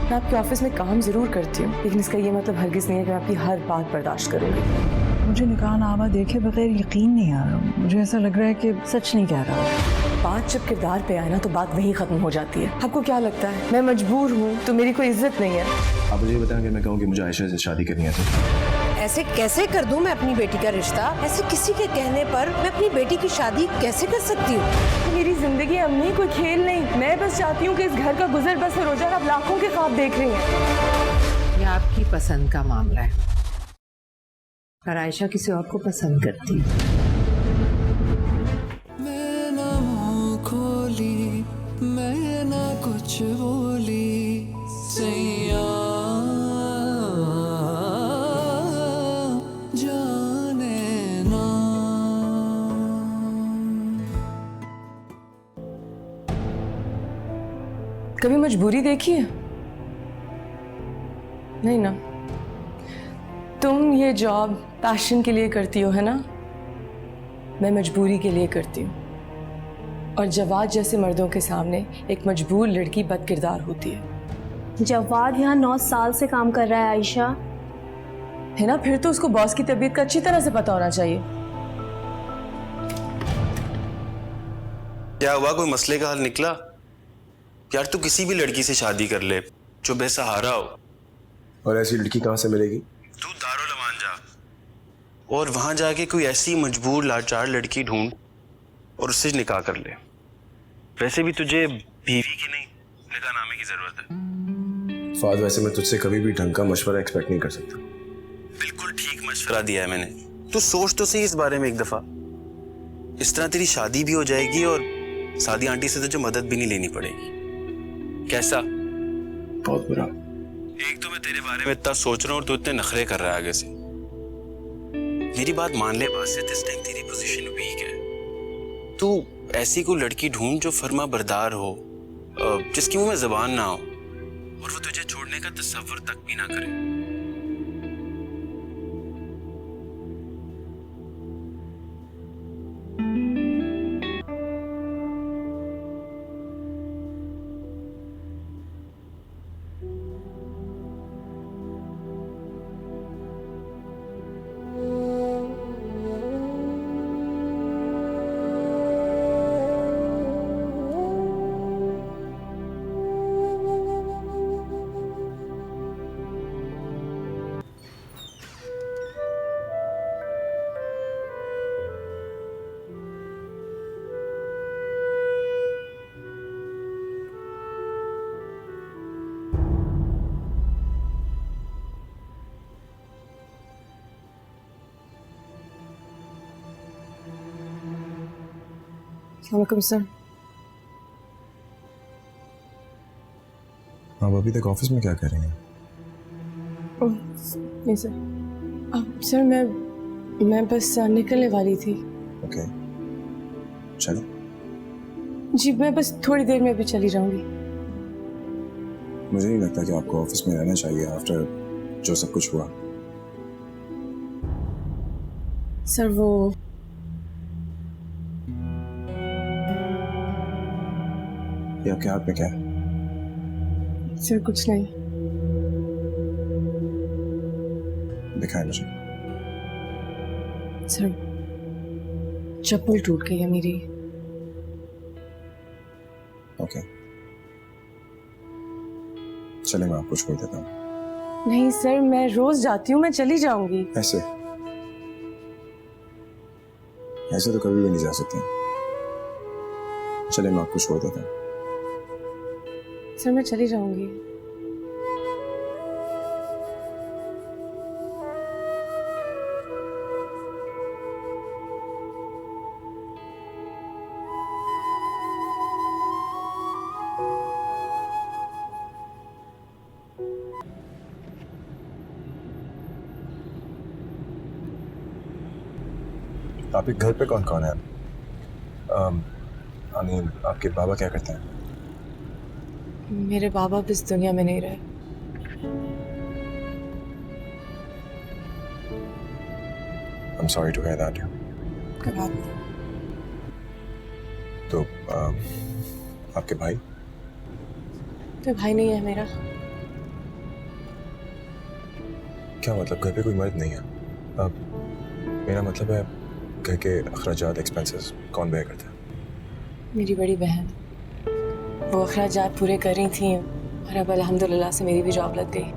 मैं आपके ऑफिस में काम जरूर करती हूँ, लेकिन इसका ये मतलब हरगिज नहीं है कि मैं आपकी हर बात बर्दाश्त करूँगी। मुझे निकाहनामा देखे बगैर यकीन नहीं आ रहा। मुझे ऐसा लग रहा है कि सच नहीं कह रहा। बात जब किरदार पे आए ना तो बात वहीं खत्म हो जाती है। आपको क्या लगता है मैं मजबूर हूँ तो मेरी कोई इज्जत नहीं है? आप मुझे ये बताएं कि मैं कहूँ कि मुझे आयशा से शादी करनी है तो ऐसे कैसे कर दूं मैं अपनी बेटी का रिश्ता? ऐसे किसी के कहने पर मैं अपनी बेटी की शादी कैसे कर सकती हूँ? मेरी जिंदगी अम्मी कोई खेल नहीं। मैं बस चाहती हूँ कि इस घर का गुजर बसर हो जाए। आप लाखों के ख्वाब देख रही हैं। ये आपकी पसंद का मामला है, पर आयशा किसी और को पसंद करती है। मैं ना मुँह खोली, मैं ना कुछ बोली, सैया जाने ना। कभी मजबूरी देखी है? नहीं ना। तुम ये जॉब पैशन के लिए करती हो, है ना? मैं मजबूरी के लिए करती हूँ। और जवाद जैसे मर्दों के सामने एक मजबूर लड़की बदकिरदार होती है। जवाद यहाँ 9 साल से काम कर रहा है आयशा। है ना? फिर तो उसको बॉस की तबीयत का अच्छी तरह से पता होना चाहिए। क्या हुआ, कोई मसले का हल निकला? यार तू किसी भी लड़की से शादी कर ले जो बेसहारा हो। और ऐसी लड़की कहाँ से मिलेगी? तू दारुल अमान जा और वहां जाके कोई ऐसी मजबूर लाचार लड़की ढूंढ और उससे निकाह कर ले। वैसे भी तुझे बीवी की नहीं निकाहनामे की जरूरत है। फाद, वैसे मैं तुझसे कभी भी ढंग का मशवरा एक्सपेक्ट नहीं कर सकता। बिल्कुल ठीक मशवरा दिया है मैंने। तू सोच तो सही इस बारे में एक दफा। इस तरह तेरी शादी भी हो जाएगी और सादी आंटी से तुझे मदद भी नहीं लेनी पड़ेगी। कैसा? बहुत बुरा। एक तो मैं तेरे बारे में इतना सोच रहा हूँ और तू इतने नखरे कर रहा है आगे से। मेरी बात मान ले बासित, इस टाइम तेरी पोजीशन वीक है। तू ऐसी कोई लड़की ढूंढ जो फर्मा बरदार हो, जिसकी मुंह में जबान ना हो और वो तुझे छोड़ने का तसव्वुर तक भी ना करे। वालेकुम सर। आप अभी तक ऑफिस में क्या कर रही हैं? ओह, नहीं सर। सर मैं बस निकलने वाली थी। ओके, चलो। जी मैं बस थोड़ी देर में भी चली जाऊंगी। मुझे नहीं लगता कि आपको ऑफिस में रहना चाहिए आफ्टर जो सब कुछ हुआ। सर वो ये आपके हाथ में क्या है? सर कुछ नहीं। दिखाएं मुझे। सर चप्पल टूट गई है मेरी। ओके, चले मैं आपको छोड़ देता हूँ। नहीं सर, मैं रोज जाती हूँ, मैं चली जाऊंगी। ऐसे ऐसे तो कभी भी नहीं जा सकते। चले मैं आपको छोड़ देता हूँ। सर मैं चली जाऊंगी। आपके घर पे कौन कौन है? अमीन, आपके बाबा क्या करते हैं? मेरे बाबा इस दुनिया में नहीं रहे। I'm sorry to hear that. कोई बात नहीं। तो आपके भाई? तो भाई नहीं है मेरा। क्या मतलब? घर पे कोई मर्द नहीं है? अब मेरा मतलब है घर के अखराजात, एक्सपेंसेस कौन बेयर करता है? मेरी बड़ी बहन, वो अखराजात पूरे कर रही थी और अब अल्हम्दुलिल्लाह से मेरी भी जॉब लग गई।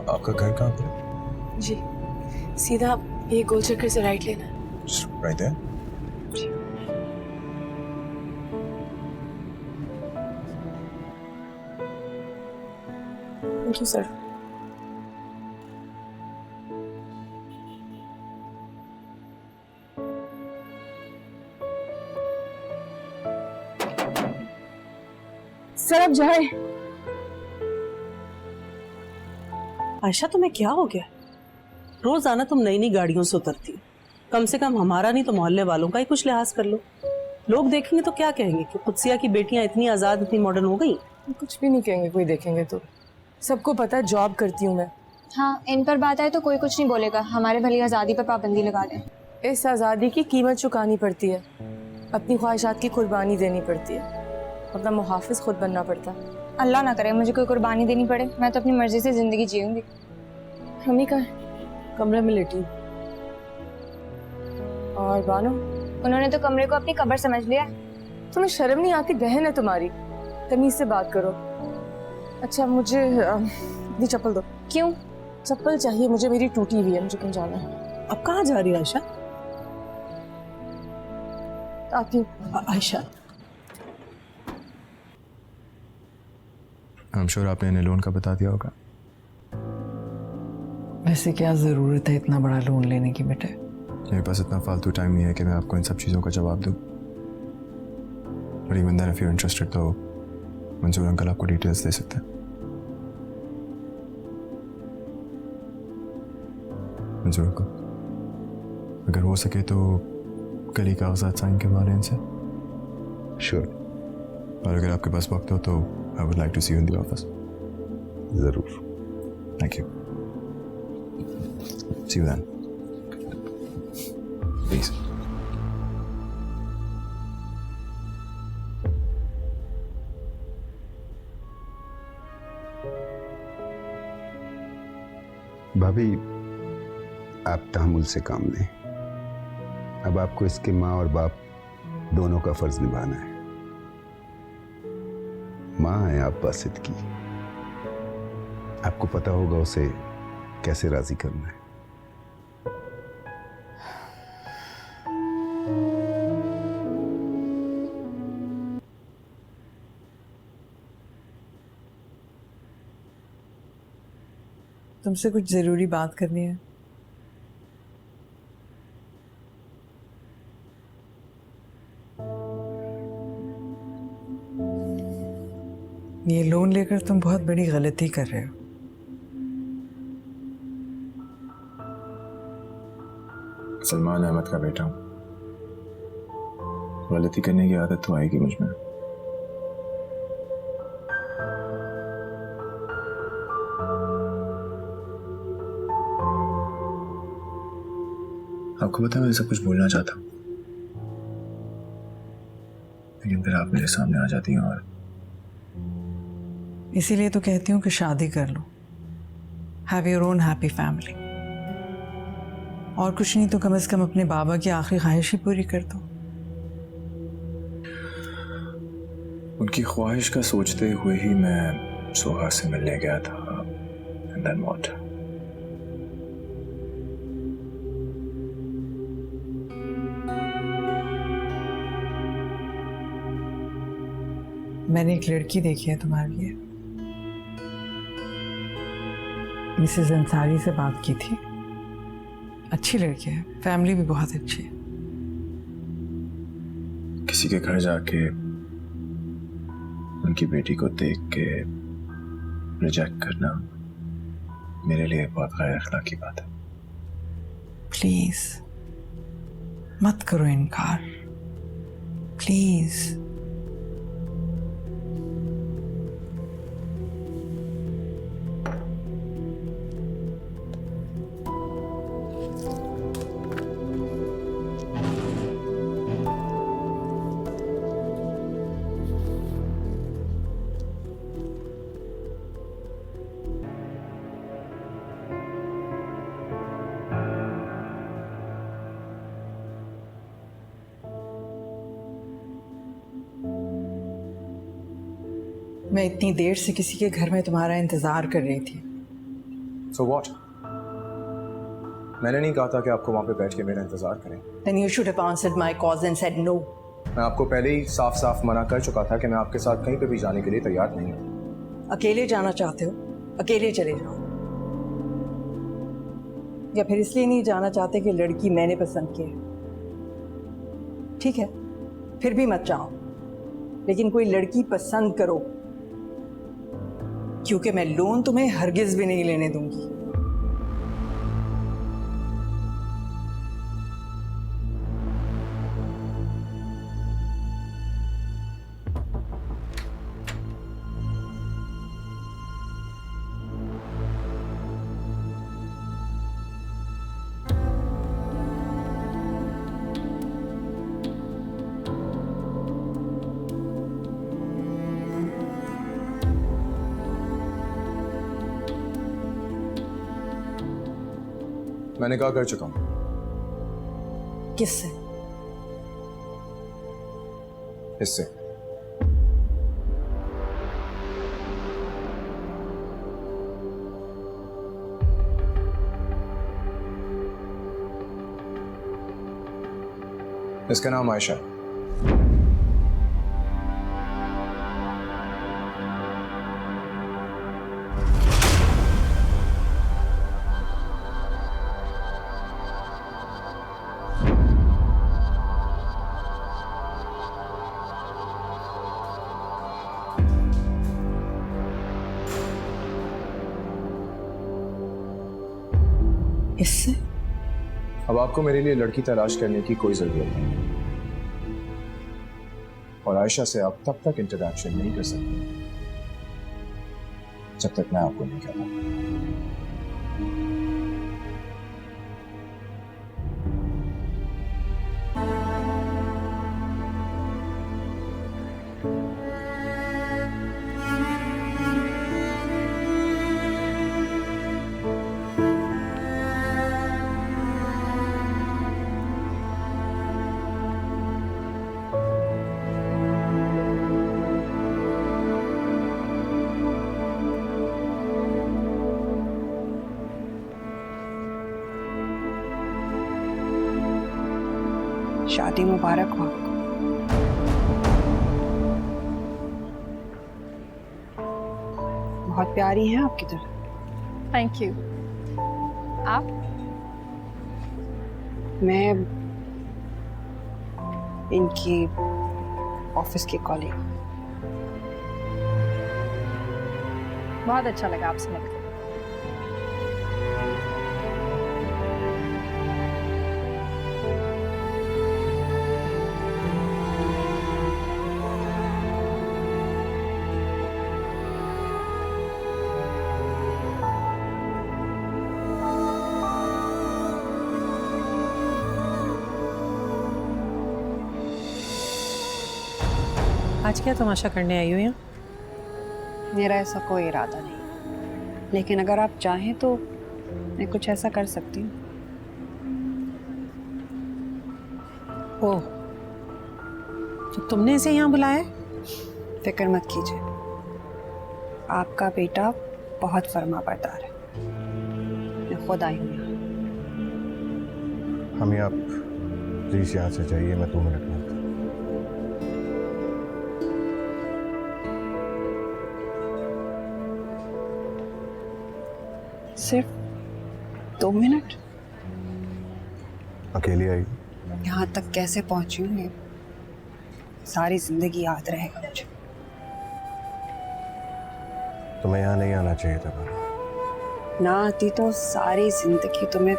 आपका घर कहाँ पर है? जी, सीधा ये गोल चक्कर से राइट लेना है। राइट है। Thank you sir. सर अब जाए। आयशा तुम्हें क्या हो गया? रोजाना तुम नई नई गाड़ियों से उतरती हो, कम से कम हमारा नहीं तो मोहल्ले वालों का ही कुछ लिहाज कर लो। लोग देखेंगे तो क्या कहेंगे कि कुत्सिया की बेटियां इतनी आजाद, इतनी मॉडर्न हो गई? कुछ भी नहीं कहेंगे, कोई देखेंगे तो। सबको पता है जॉब करती हूँ मैं। हाँ, इन पर बात आए तो कोई कुछ नहीं बोलेगा। हमारे भली आज़ादी पर पाबंदी लगा दें। इस आज़ादी की कीमत चुकानी पड़ती है, अपनी ख्वाहिशात की कुर्बानी देनी पड़ती है, अपना मुहाफिज खुद बनना पड़ता है। अल्लाह ना करे मुझे कोई कुर्बानी देनी पड़े, मैं तो अपनी मर्जी से जिंदगी जीऊंगी। मम्मी कहाँ है? कमरे में लेटी। और बानो? उन्होंने तो कमरे को अपनी कब्र समझ लिया। तुम्हें शर्म नहीं आती? बहन है तुम्हारी, तमीज से बात करो। अच्छा मुझे अपनी चप्पल दो। क्यों? चप्पल चाहिए मुझे, मेरी टूटी हुई है, मुझे कहीं जाना है। अब कहाँ जा रही है आयशा? आपकी आयशा, आई एम श्योर आपने इन्हें लोन का बता दिया होगा। वैसे क्या ज़रूरत है इतना बड़ा लोन लेने की बेटे? मेरे पास इतना फालतू टाइम नहीं है कि मैं आपको इन सब चीज़ों का जवाब दूँ। और even then if you interested तो मंजूर अंकल आपको डिटेल्स दे सकते हैं। मंजूर अंकल, अगर हो सके तो कल ही कागजात साइन करवा लें इनसे। श्योर। और अगर आपके पास वक्त हो तो I would like to see you in the office. ज़रूर। Thank you. See you then please. भाभी, आप तहम्मुल से काम लें। अब आपको इसके माँ और बाप दोनों का फर्ज निभाना है। माँ है आप बासित की, आपको पता होगा उसे कैसे राजी करना है। तुमसे कुछ ज़रूरी बात करनी है। ये लोन लेकर तुम बहुत बड़ी गलती कर रहे हो। सलमान अहमद का बेटा हूं, गलती करने की आदत तो आएगी मुझ में। आपको पता है मैं सब कुछ बोलना चाहता हूँ, लेकिन फिर आप मेरे सामने आ जाती हैं और इसीलिए तो कहती हूँ कि शादी कर लो, have your own happy family. और कुछ नहीं तो कम से कम अपने बाबा की आखिरी ख्वाहिश ही पूरी कर दो। उनकी ख्वाहिश का सोचते हुए ही मैं सोहा से मिलने गया था। And then what? मैंने एक लड़की देखी है तुम्हारे लिए, मिसेस अंसारी से बात की थी। अच्छी लड़की है, फैमिली भी बहुत अच्छी है। किसी के घर जाके उनकी बेटी को देख के रिजेक्ट करना मेरे लिए बहुत गैर अखलाकी बात है। प्लीज मत करो इनकार, प्लीज। मैं इतनी देर से किसी के घर में तुम्हारा इंतजार कर रही थी। So what? मैंने नहीं कहा था कि आपको वहां पे बैठ के मेरा इंतजार करें। Then you should have answered my calls and said no. मैं आपको पहले ही साफ साफ मना कर चुका था कि मैं आपके साथ कहीं पे भी जाने के लिए तैयार नहीं हूँ। अकेले जाना चाहते हो, अकेले चले जाओ, या फिर इसलिए नहीं जाना चाहते कि लड़की मैंने पसंद की है। ठीक है, फिर भी मत जाओ, लेकिन कोई लड़की पसंद करो, क्योंकि मैं लोन तुम्हें हरगिज भी नहीं लेने दूंगी। मैंने कहा कर चुका हूँ। किससे? इससे। इसका नाम आयशा है। इससे? अब आपको मेरे लिए लड़की तलाश करने की कोई जरूरत नहीं है, और आयशा से आप तब तक इंटरैक्शन नहीं कर सकते जब तक मैं आपको नहीं कहता। शादी मुबारक हो आपको। बहुत प्यारी हैं आपकी तरह। Thank you. आप? मैं इनकी ऑफिस की कॉलीग। बहुत अच्छा लगा आपसे मिलकर। आज क्या तमाशा करने आई हो यहाँ? मेरा ऐसा कोई इरादा नहीं, लेकिन अगर आप चाहें तो मैं कुछ ऐसा कर सकती हूँ। ओह, तो तुमने इसे यहाँ बुलाया? फिक्र मत कीजिए, आपका बेटा बहुत फर्मा बरदार है। मैं खुद आई हूँ यहाँ। हमें आप प्लीज यहाँ से जाइए, मैं 2 मिनट में आता हूँ। सिर्फ 2 मिनट? अकेली आई? यहाँ तक कैसे पहुंची हूँ ये सारी जिंदगी याद रहेगा मुझे। तुम्हें यहाँ नहीं आना चाहिए था। ना आती तो सारी जिंदगी तुम्हें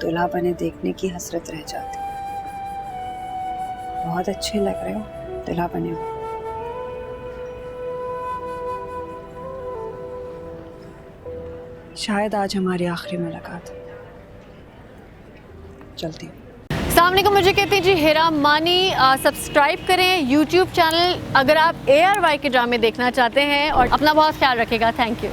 दूल्हा बने देखने की हसरत रह जाती। बहुत अच्छे लग रहे हो दूल्हा बने हो। शायद आज हमारी आखिरी मुलाकात है। चलती हूँ। सामने को मुझे कहते हैं जी हिरा मानी। सब्सक्राइब करें YouTube चैनल अगर आप ARY के ड्रामे देखना चाहते हैं, और अपना बहुत ख्याल रखिएगा। Thank you.